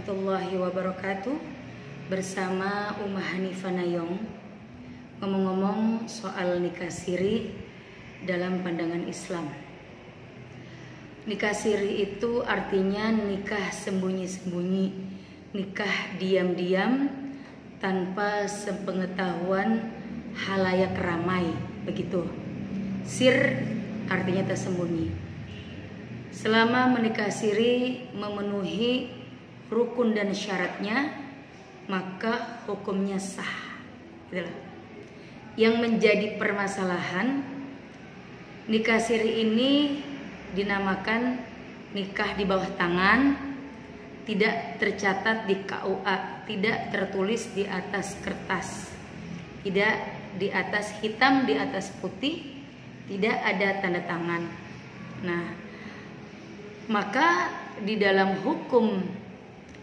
warahmatullahi wabarakatuh. Bersama Ummah Hanifah Nayong, ngomong-ngomong soal nikah siri dalam pandangan Islam. Nikah siri itu artinya nikah sembunyi-sembunyi, nikah diam-diam tanpa sepengetahuan halayak ramai, begitu. Sir artinya tersembunyi. Selama menikah siri memenuhi rukun dan syaratnya, maka hukumnya sah. Itulah. Yang menjadi permasalahan, nikah siri ini dinamakan nikah di bawah tangan, tidak tercatat di KUA, tidak tertulis di atas kertas, tidak di atas hitam, di atas putih, tidak ada tanda tangan. Nah, maka di dalam hukum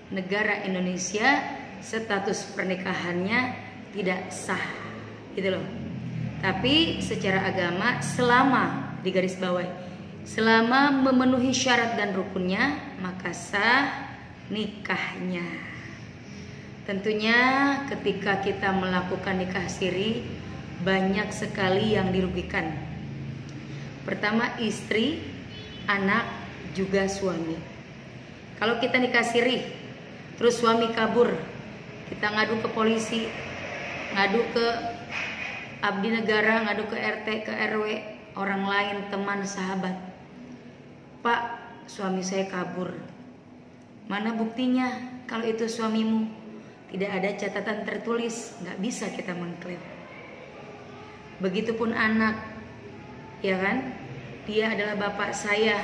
negara Indonesia status pernikahannya tidak sah, gitu loh. Tapi secara agama selama digaris bawahi, selama memenuhi syarat dan rukunnya, maka sah nikahnya. Tentunya ketika kita melakukan nikah siri banyak sekali yang dirugikan. Pertama, istri, anak, juga suami. Kalau kita nikah siri terus suami kabur, kita ngadu ke polisi, ngadu ke abdi negara, ngadu ke RT, ke RW, orang lain, teman, sahabat. Pak, suami saya kabur. Mana buktinya? Kalau itu suamimu, tidak ada catatan tertulis, nggak bisa kita mengklaim. Begitupun anak, ya kan? Dia adalah bapak saya.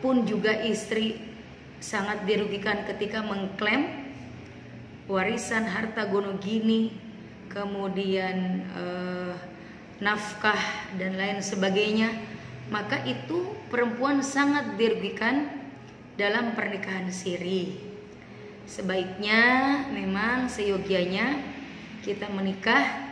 Pun juga istri sangat dirugikan ketika mengklaim warisan harta gono gini, kemudian nafkah dan lain sebagainya. Maka itu perempuan sangat dirugikan dalam pernikahan siri. Sebaiknya memang seyogianya kita menikah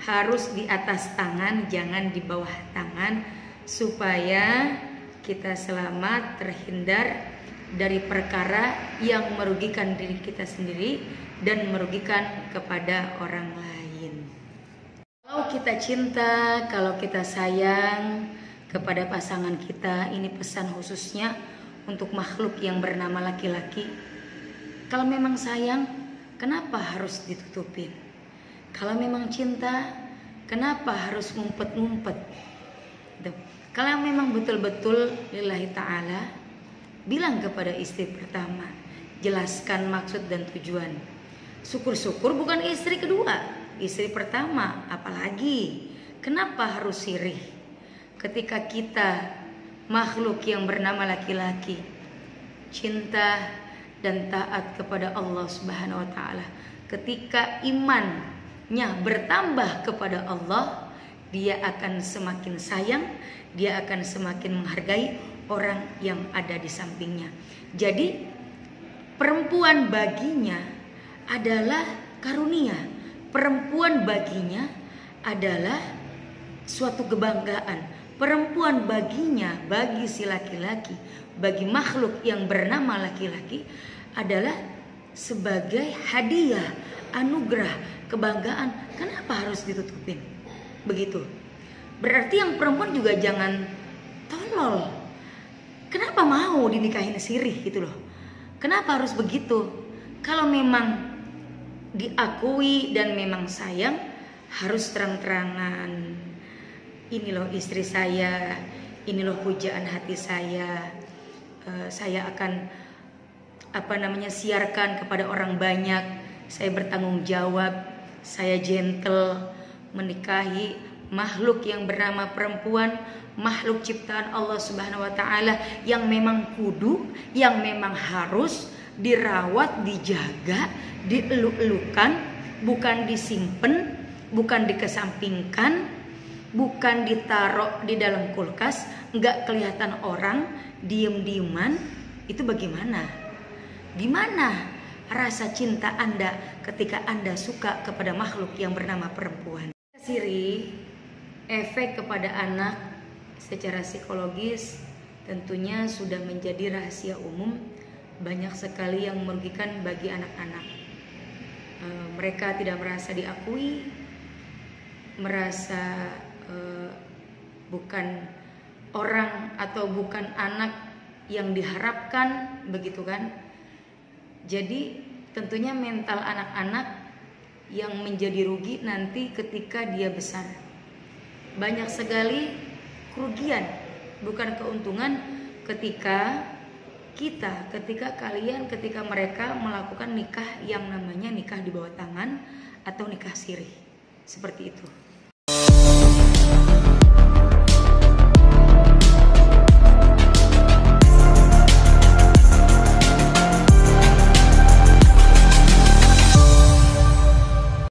harus di atas tangan, jangan di bawah tangan, supaya kita selamat terhindar dari perkara yang merugikan diri kita sendiri dan merugikan kepada orang lain. Kalau kita cinta, kalau kita sayang kepada pasangan kita, ini pesan khususnya untuk makhluk yang bernama laki-laki. Kalau memang sayang, kenapa harus ditutupin? Kalau memang cinta, kenapa harus ngumpet-ngumpet? Kalau memang betul-betul lillahi ta'ala, bilang kepada istri pertama, jelaskan maksud dan tujuan. Syukur-syukur bukan istri kedua, istri pertama. Apalagi kenapa harus sirih ketika kita makhluk yang bernama laki-laki cinta dan taat kepada Allah Subhanahu wa ta'ala. Ketika imannya bertambah kepada Allah, dia akan semakin sayang, dia akan semakin menghargai orang yang ada di sampingnya. Jadi perempuan baginya adalah karunia. Perempuan baginya adalah suatu kebanggaan. Perempuan baginya, bagi si laki-laki, bagi makhluk yang bernama laki-laki adalah sebagai hadiah, anugerah, kebanggaan. Kenapa harus ditutupin? Begitu. Berarti yang perempuan juga jangan tolol. Kenapa mau dinikahin sirih gitu loh? Kenapa harus begitu? Kalau memang diakui dan memang sayang, harus terang-terangan. Ini loh istri saya, ini loh pujaan hati saya. Saya akan siarkan kepada orang banyak. Saya bertanggung jawab, saya gentle menikahi makhluk yang bernama perempuan, makhluk ciptaan Allah Subhanahu wa ta'ala yang memang kudu, yang memang harus dirawat, dijaga, dieluk-elukan, bukan disimpan, bukan dikesampingkan, bukan ditaruh di dalam kulkas, nggak kelihatan orang, diem-dieman. Itu bagaimana? Gimana rasa cinta Anda ketika Anda suka kepada makhluk yang bernama perempuan? Siri, efek kepada anak secara psikologis tentunya sudah menjadi rahasia umum banyak sekali yang merugikan bagi anak-anak. Mereka tidak merasa diakui, merasa bukan orang atau bukan anak yang diharapkan, begitu kan. Jadi tentunya mental anak-anak yang menjadi rugi nanti ketika dia besar. Banyak sekali kerugian, bukan keuntungan ketika mereka melakukan nikah yang namanya nikah di bawah tangan atau nikah siri. Seperti itu.